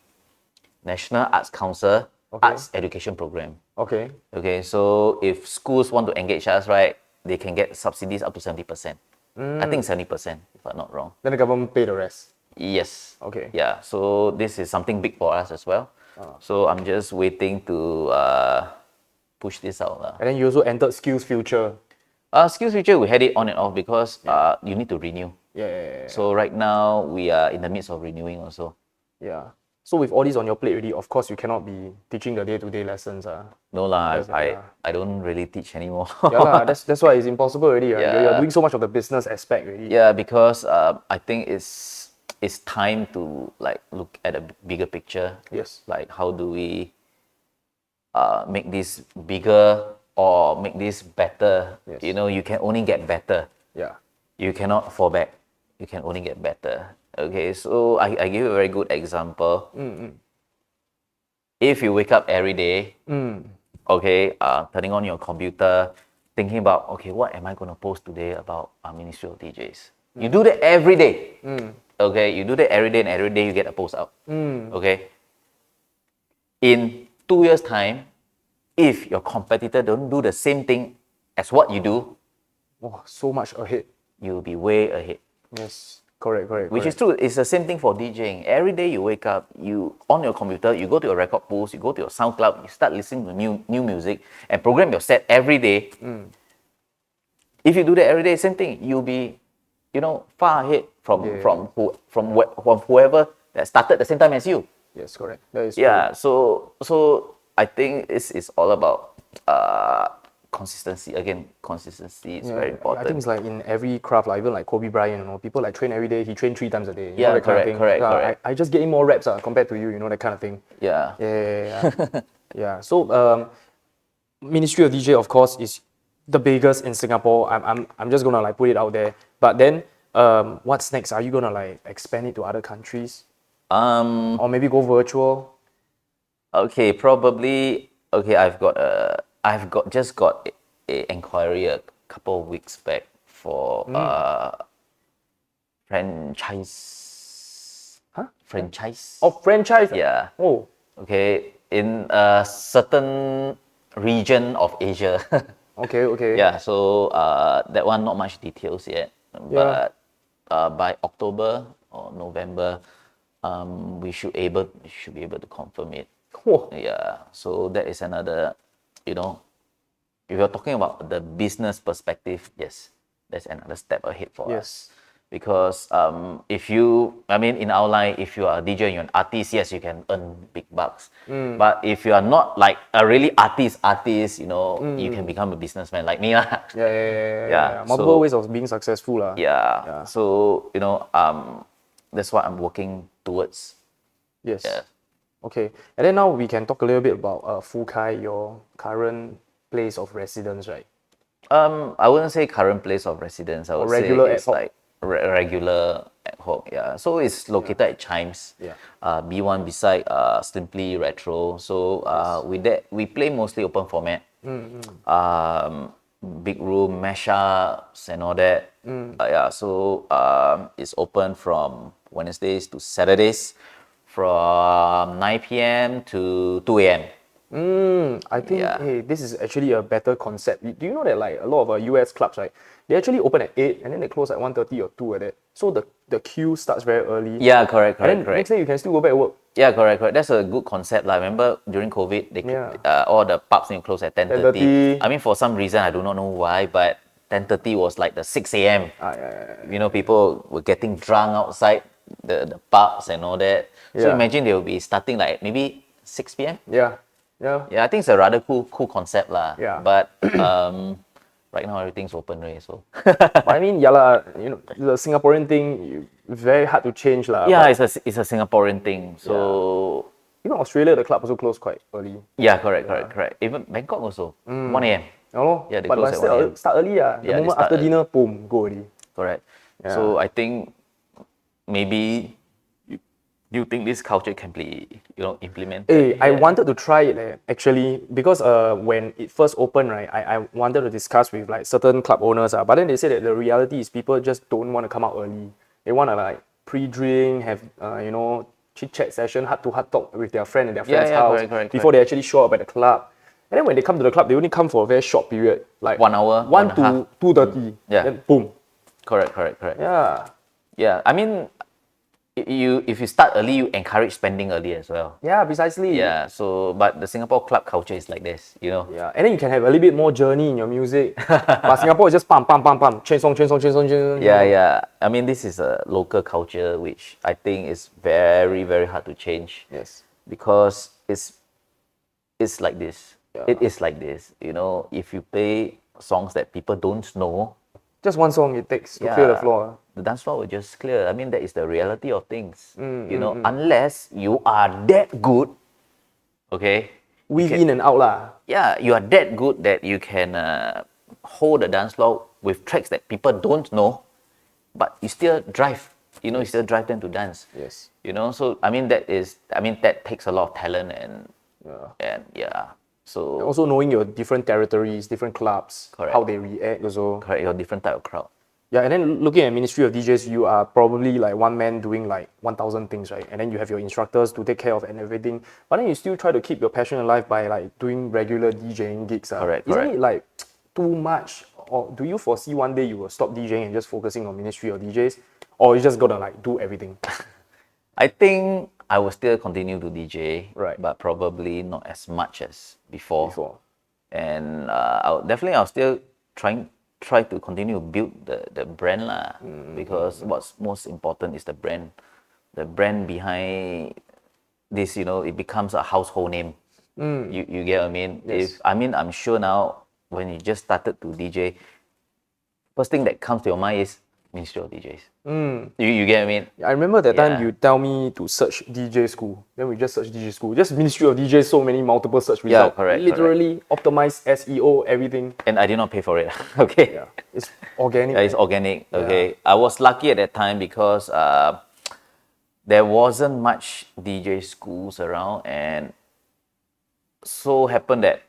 National Arts Council Arts Education Program. Okay. Okay, so if schools want to engage us, right, they can get subsidies up to 70%. I think 70%, if I'm not wrong. Then the government pay the rest. Yes. Okay. Yeah. So this is something big for us as well. So I'm just waiting to push this out. And then you also entered Skills Future. Skills Future, we had it on and off because you need to renew. Yeah. So right now we are in the midst of renewing also. Yeah. So with all this on your plate already, of course you cannot be teaching the day-to-day lessons. No lah, Yes, yeah. I don't really teach anymore. Yeah lah, that's why it's impossible already. Right? You're Yeah. doing so much of the business aspect already. Yeah, because I think it's time to like look at a bigger picture. Yes. Like how do we make this bigger or make this better? Yes. You can only get better. Yeah. You cannot fall back. You can only get better. Okay, so I give you a very good example. If you wake up every day, okay, turning on your computer, thinking about, okay, what am I going to post today about Ministry of DJs? You do that every day. Okay, you do that every day, and every day you get a post out. Okay. In 2 years' time, if your competitor don't do the same thing as what you do, Oh, so much ahead. you'll be way ahead. Yes. Correct. Which is true. It's the same thing for DJing. Every day you wake up, you on your computer, you go to your record pools, you go to your SoundCloud, you start listening to new music and program your set every day. If you do that every day, same thing. You'll be, far ahead from whoever that started at the same time as you. Yes, correct. That is Yeah. So I think it's all about consistency. Again, consistency is very important. I think it's like in every craft, like even like Kobe Bryant, people like train every day. He train 3 times a day. Yeah, that kind of correct, thing. correct, Yeah, correct. I just getting more reps compared to you, that kind of thing. Yeah. Yeah. Yeah. So Ministry of DJ, of course, is the biggest in Singapore. I'm just gonna like put it out there. But then, what's next? Are you gonna like expand it to other countries, or maybe go virtual? Okay, probably. Okay, just got a inquiry a couple of weeks back for franchise. Huh? Franchise. Oh, franchise. Yeah. Oh. Okay, in a certain region of Asia. Okay. Yeah. So that one not much details yet, Yeah. but by October or November, we should be able to confirm it. Whoa. Yeah, so that is another, if you're talking about the business perspective, yes, that's another step ahead for us. Because in our line, if you are a DJ and you're an artist, yes, you can earn big bucks. But if you are not like a really artist, you can become a businessman like me. Yeah. Multiple ways of being successful. Yeah. So, that's what I'm working towards. Yes. Yeah. Okay. And then now we can talk a little bit about Fukai, your current place of residence, right? I wouldn't say current place of residence. I would say regular ad it's hoc? like regular ad hoc. Yeah. So it's located at Chimes. Yeah. B1 beside Simply Retro. So with that we play mostly open format. Big room, mashups and all that. Yeah. So it's open from Wednesdays to Saturdays, from 9 p.m. to 2 a.m. I think Yeah. hey, this is actually a better concept. Do you know that like a lot of US clubs, right? They actually open at 8 and then they close at 1:30 or 2 at that. So the queue starts very early. Yeah, correct, And then correct. next day you can still go back to work. Yeah, correct, correct. That's a good concept. Like, remember during COVID, Yeah. all the pubs need to close at 10:30. 10:30. I mean, for some reason, I do not know why, but 10:30 was like the 6 a.m. People were getting drunk outside the pubs and all that. So Yeah. imagine they will be starting like maybe 6 p.m. Yeah. Yeah. Yeah, I think it's a rather cool concept lah. Yeah. But right now everything's open already, so. But I mean, yeah, lah, the Singaporean thing, very hard to change. Lah. Yeah, But it's a Singaporean thing. So even Australia, the club also closed quite early. yeah, correct. Even Bangkok also, 1 a.m. Oh, Yeah, they but close at 1 a.m. start early. The Yeah, they moment start after early. dinner, boom, go already. Correct. Yeah. So I think maybe you think this culture can be implemented? Hey, I wanted to try it actually because when it first opened, right, I wanted to discuss with like certain club owners, but then they said that the reality is people just don't want to come out early. They want to like pre-drink, have chit-chat session, heart-to-heart talk with their friend in their friend's house correct. before they actually show up at the club. And then when they come to the club, they only come for a very short period, like 1 hour, 1 and a half. to 2:30. Yeah. Then boom. Correct. Yeah. Yeah, I mean, if you start early, you encourage spending early as well. Yeah, precisely. Yeah. So, but the Singapore club culture is like this, Yeah, and then you can have a little bit more journey in your music. But Singapore is just pam, chain song. Yeah. I mean, this is a local culture which I think is very, very hard to change. Yes. Because it's like this. Yeah. It is like this. If you play songs that people don't know, Just one song it takes to clear the floor. the dance floor will just clear. I mean, that is the reality of things. Unless you are that good, okay? Weave in and out lah. Yeah, you are that good that you can hold the dance floor with tracks that people don't know, but you still drive. You still drive them to dance. Yes. So I mean that takes a lot of talent and So Also knowing your different territories, different clubs, Correct. how they react also. correct, you're a different type of crowd. Yeah, and then looking at Ministry of DJs, you are probably like one man doing like 1,000 things, right? And then you have your instructors to take care of and everything. But then you still try to keep your passion alive by like doing regular DJing gigs. Correct, Isn't correct. it like too much? Or do you foresee one day you will stop DJing and just focusing on Ministry of DJs? Or you just gonna like do everything? I think I will still continue to DJ, Right. but probably not as much as before. And I'll still try to continue to build the brand lah, because what's most important is the brand behind this. It becomes a household name. You get what I mean? Yes. I'm sure now when you just started to DJ, first thing that comes to your mind is Ministry of DJs. You get what I mean? I remember that time Yeah. you tell me to search DJ school. Then we just search DJ school. Just Ministry of DJs, so many multiple search results. correct, Literally optimized SEO, everything. And I did not pay for it. Okay. Yeah. It's organic. Yeah, it's organic. Okay. I was lucky at that time because there wasn't much DJ schools around, and so happened that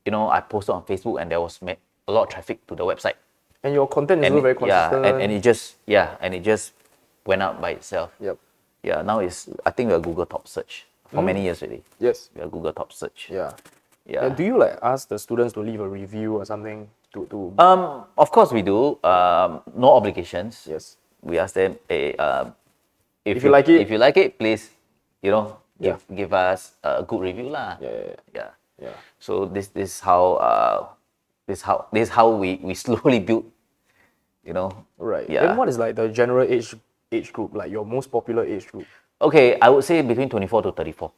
I posted on Facebook and there was a lot of traffic to the website. And your content is And also very consistent. and it just went up by itself. Yep. Yeah. Now I think we're Google top search for many years already. Yes. We're Google top search. Yeah. Yeah. And do you like ask the students to leave a review or something to Of course we do. No obligations. Yes. We ask them, hey, If you like it- if you like it, please, Yeah. give us a good review lah. Yeah. So this is how we slowly build. Right. Yeah. And what is like the general age group, like your most popular age group? Okay, I would say between 24 to 34.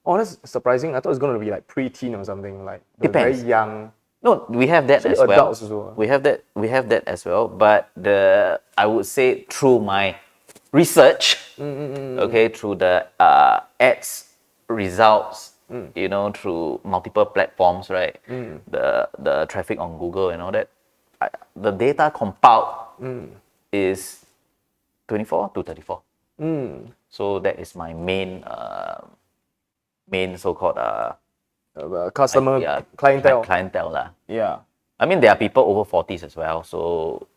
Oh, that's surprising. I thought it was gonna be like pre-teen or something, like the Depends. very young. No, we have that Actually, as well. adults also. We have that as well. But I would say through my research, okay, through the ads results, through multiple platforms, right? The traffic on Google and all that, the data compiled is 24 to 34. So that is my main so-called customer clientele. clientele lah. Yeah. I mean, there are people over 40s as well. So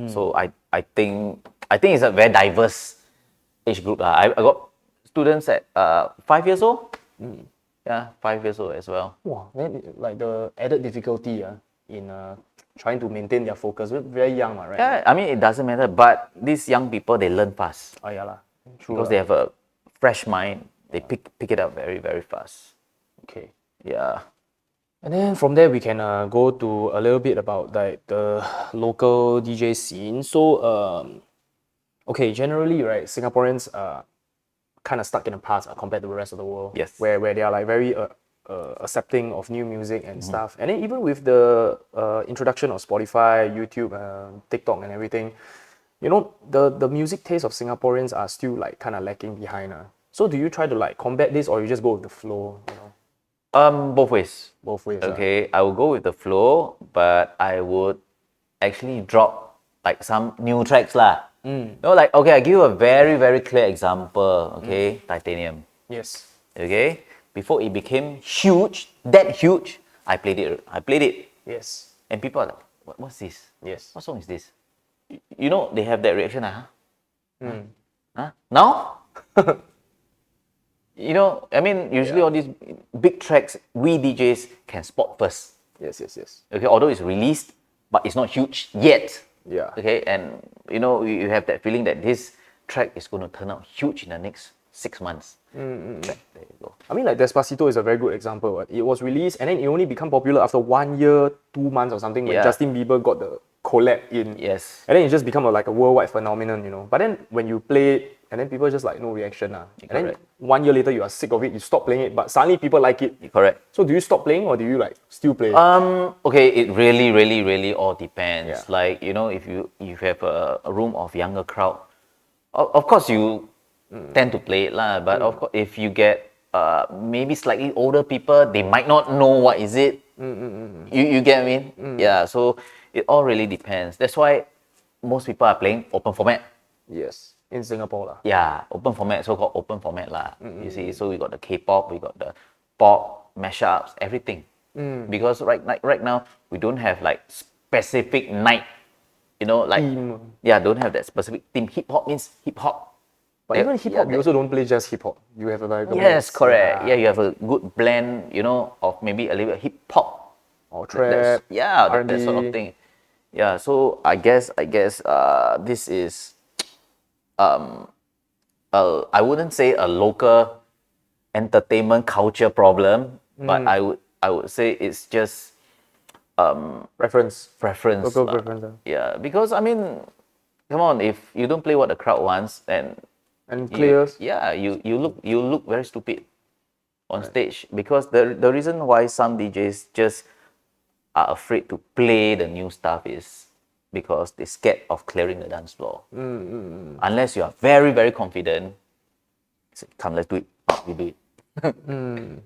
so I think it's a very diverse age group lah. I got students at 5 years old. Yeah, 5 years old as well. Wow, then like the added difficulty in trying to maintain their focus. Very young, right? Yeah, I mean, it doesn't matter. But these young people, they learn fast. Oh, yeah lah. True. Because they have a fresh mind. They pick it up very, very fast. Okay. Yeah. And then from there, we can go to a little bit about like the local DJ scene. So, okay, generally, right, Singaporeans are kind of stuck in the past compared to the rest of the world. Yes. Where they are like very accepting of new music and stuff. And then even with the introduction of Spotify, YouTube, TikTok, and everything, the music taste of Singaporeans are still like kind of lacking behind. So do you try to like combat this, or you just go with the flow? Both ways. Both ways. Okay, I will go with the flow, but I would actually drop like some new tracks lah. Like, okay, I give you a very, very clear example. Okay, Titanium. Yes. Okay, before it became huge, that huge, I played it. Yes. And people are like, what's this? Yes. What song is this? They have that reaction. Huh? Now? I mean, usually all these big tracks, we DJs can spot first. Yes. Okay, although it's released, but it's not huge yet. Yeah. Okay, and you have that feeling that this track is going to turn out huge in the next 6 months. There you go. I mean, like Despacito is a very good example. Right? It was released and then it only became popular after 1 year, 2 months or something when Justin Bieber got the collab in. Yes. And then it just become like a worldwide phenomenon. But then when you play it, and then people just like no reaction. And then 1 year later you are sick of it, you stop playing it, but suddenly people like it. Correct. So do you stop playing or do you like still play? Okay, it really, really, really all depends. Yeah. Like, if you have a room of younger crowd, of course you tend to play it lah. But of course, if you get maybe slightly older people, they might not know what is it. You get what I mean? Yeah. So it all really depends. That's why most people are playing open format. Yes. In Singapore lah. Yeah, open format, so-called open format lah. You see, so we got the K-pop, we got the pop, mashups, everything. Because right now we don't have like specific night, like Theme. don't have that specific theme. Hip hop means hip hop. But even hip hop, you also don't play just hip hop. You have like Yes, correct. Yeah, you have a good blend, of maybe a little bit hip hop or trap. That sort of thing. Yeah, so I guess this is I wouldn't say a local entertainment culture problem, but I would say it's just Preference. preference. Local preference. Yeah, because I mean, come on, if you don't play what the crowd wants, then And clears. you look very stupid on stage, because the reason why some DJs just are afraid to play the new stuff is because they're scared of clearing the dance floor. Unless you are very, very confident, say, come, let's do it. We do it.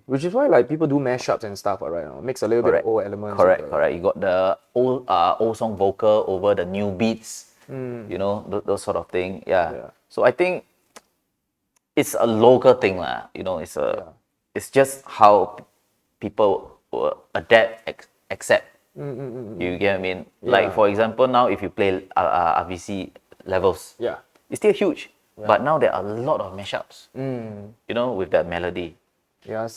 Which is why like people do mashups and stuff, right? Mix a little bit of old elements. Correct. You got the old song vocal over the new beats. Those sort of thing. Yeah. So I think it's a local thing lah. It's just how people will adapt, accept. You get what I mean? Like, for example, now if you play RVC levels, it's still huge. But now there are a lot of mashups, with that melody. Yeah,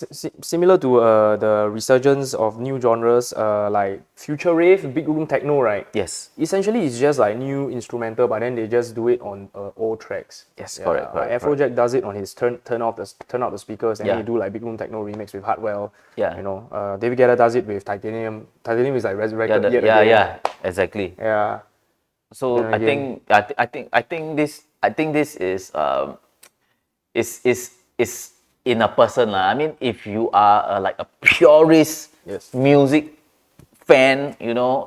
similar to the resurgence of new genres like future rave, big room techno, right? Yes. Essentially, it's just like new instrumental, but then they just do it on old tracks. Yes, correct. Afrojack does it on his turn out the speakers, and then he do like big room techno remix with Hardwell. Yeah. David Guetta does it with Titanium. Titanium is like resurrected yet again. Yeah, exactly. Yeah. So I think this is in a person lah. I mean, if you are like a purist music fan,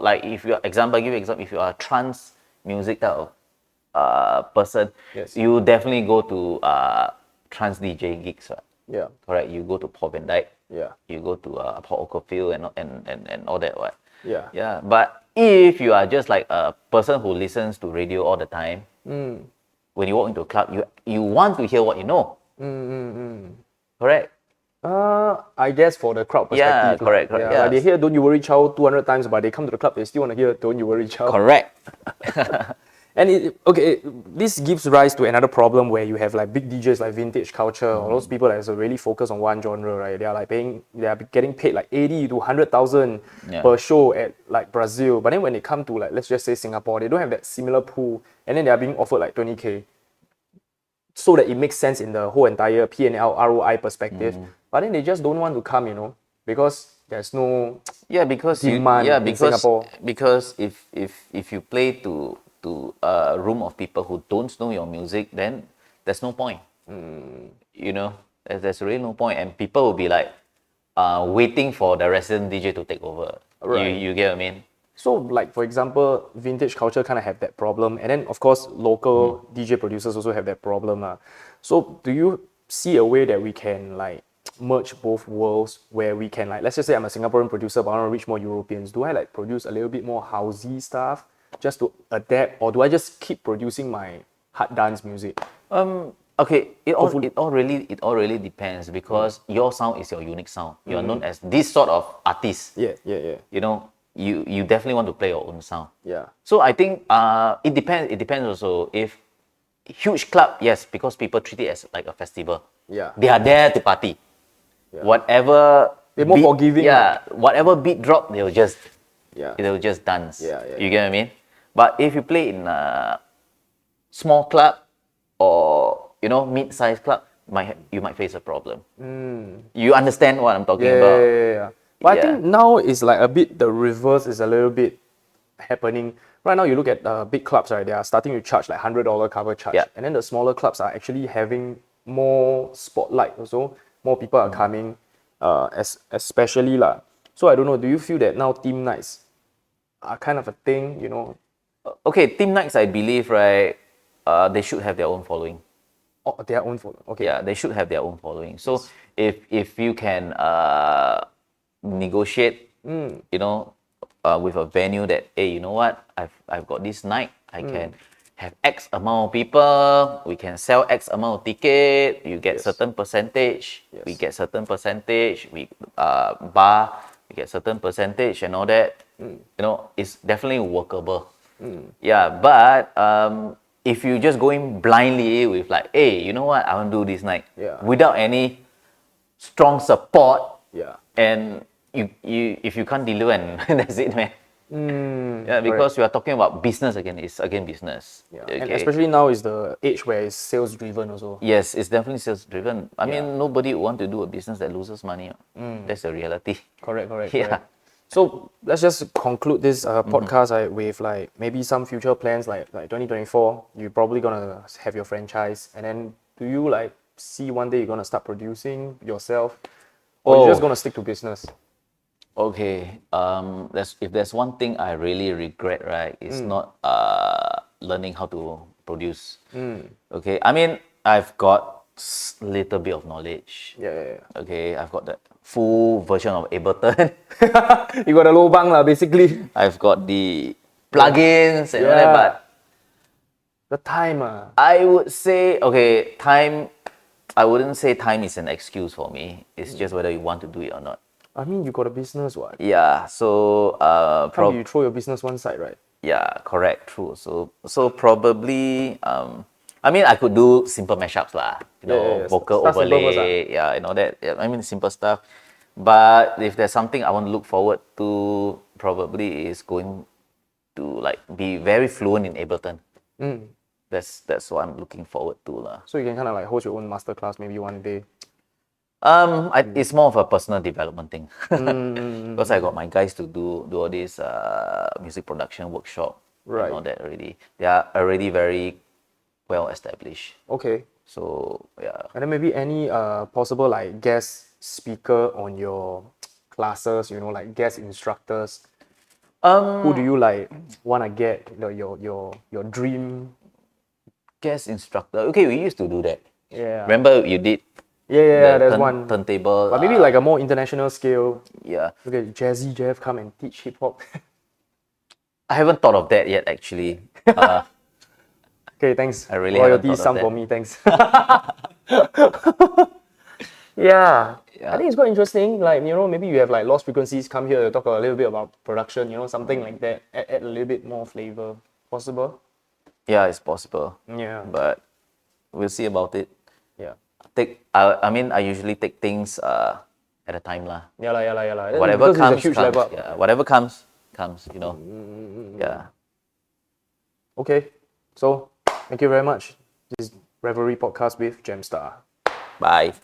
like if you if you are a trance music type of person, you definitely go to trance DJ gigs, right? Yeah. Correct. You go to Paul Van Dyke. Yeah. You go to Paul Oakenfold and all that, right? Yeah. Yeah, but if you are just like a person who listens to radio all the time, when you walk into a club, you want to hear what you know. Correct? I guess for the crowd Yeah, perspective, correct, like, correct, yeah, like they yes. hear "Don't You Worry, Child" 200 times, but they come to the club, they still want to hear "Don't You Worry, Child." Correct. And this gives rise to another problem where you have like big DJs like Vintage Culture, or those people that are really focused on one genre, right? They are getting paid like 80 to 100,000 Yeah. per show at like Brazil. But then when they come to like, let's just say Singapore, they don't have that similar pool, and then they are being offered like 20K. So that it makes sense in the whole entire P&L ROI perspective. But then they just don't want to come, because there's no Yeah, because demand in Singapore. because if you play to a room of people who don't know your music, then there's no point. You know, there's really no point, and people will be like waiting for the resident DJ to take over. Right. You get what I mean? So, like for example, Vintage Culture kind of have that problem, and then of course local DJ producers also have that problem. So, do you see a way that we can like merge both worlds, where we can like, let's just say I'm a Singaporean producer, but I want to reach more Europeans. Do I like produce a little bit more housey stuff just to adapt, or do I just keep producing my hard dance music? Okay, it all really depends, because your sound is your unique sound. You are known as this sort of artist. Yeah. You know, you definitely want to play your own sound. Yeah. So I think it depends. It depends also. If huge club, yes, because people treat it as like a festival. Yeah. They are there to party. Whatever They're more forgiving, Yeah, whatever beat drop, they'll just dance. Yeah. You get what I mean? But if you play in a small club or mid-sized club, you might face a problem. You understand what I'm talking about? Yeah. But I think now it's like a bit, the reverse is a little bit happening. Right now, you look at big clubs, right? They are starting to charge like $100 cover charge. Yeah. And then the smaller clubs are actually having more spotlight also. More people are coming, especially lah. So I don't know, do you feel that now team nights are kind of a thing, Okay, team nights, I believe, right? They should have their own following. Oh, their own photo. Okay. Yeah, they should have their own following. So if you can negotiate, with a venue that, hey, you know what, I've got this night, I can have X amount of people, we can sell X amount of ticket, you get certain percentage, we get certain percentage, we bar, we get certain percentage and all that. It's definitely workable. Yeah, but if you just going blindly with like, hey, you know what, I want to do this night, without any strong support, and you if you can't deliver, and that's it, man. Yeah, because we are talking about business again. It's again business. Yeah. Okay. And especially now is the age where it's sales driven also. Yes, it's definitely sales driven. I mean, nobody would want to do a business that loses money. That's the reality. Correct. Yeah. So let's just conclude this podcast with like maybe some future plans, like 2024. You're probably gonna have your franchise, and then do you like see one day you're gonna start producing yourself, or you're just gonna stick to business? Okay. If there's one thing I really regret, right, it's not learning how to produce. Okay. I mean, I've got little bit of knowledge. Yeah. Okay. I've got the full version of Ableton. You got a lobang lah, basically. I've got the plugins and all that, but the time. I would say, okay, time. I wouldn't say time is an excuse for me. It's just whether you want to do it or not. I mean, you got a business, what? Yeah. So Probably you throw your business one side, right? Yeah, correct, true. So probably I mean, I could do simple mashups lah, vocal Start simple overlay, and all that. Yeah, I mean, simple stuff. But if there's something I want to look forward to, probably is going to like be very fluent in Ableton. That's what I'm looking forward to lah. So you can kind of like host your own masterclass maybe one day. It's more of a personal development thing, because I got my guys to do all this music production workshop and all that already. They are already very well established. Okay. So yeah. And then maybe any possible like guest speaker on your classes, like guest instructors. Who do you like want to get your dream guest instructor? Okay, we used to do that. Yeah. Remember you did Yeah, there's one. turntable. But maybe like a more international scale. Yeah. Look at Jazzy Jeff come and teach hip hop. I haven't thought of that yet, actually. Okay, thanks. I really haven't Royalty thought of sum that. for me, thanks. Yeah. I think it's quite interesting. Like, maybe you have like Lost Frequencies come here to talk a little bit about production, something like that. Add a little bit more flavor. Possible? Yeah, it's possible. Yeah. But we'll see about it. Yeah. I mean, I usually take things at a time lah. Yeah. Whatever Because comes, it's a huge comes. level up. Yeah, whatever comes. Yeah. Okay. So, thank you very much. This is Revelry Podcast with GEMSTARR. Bye.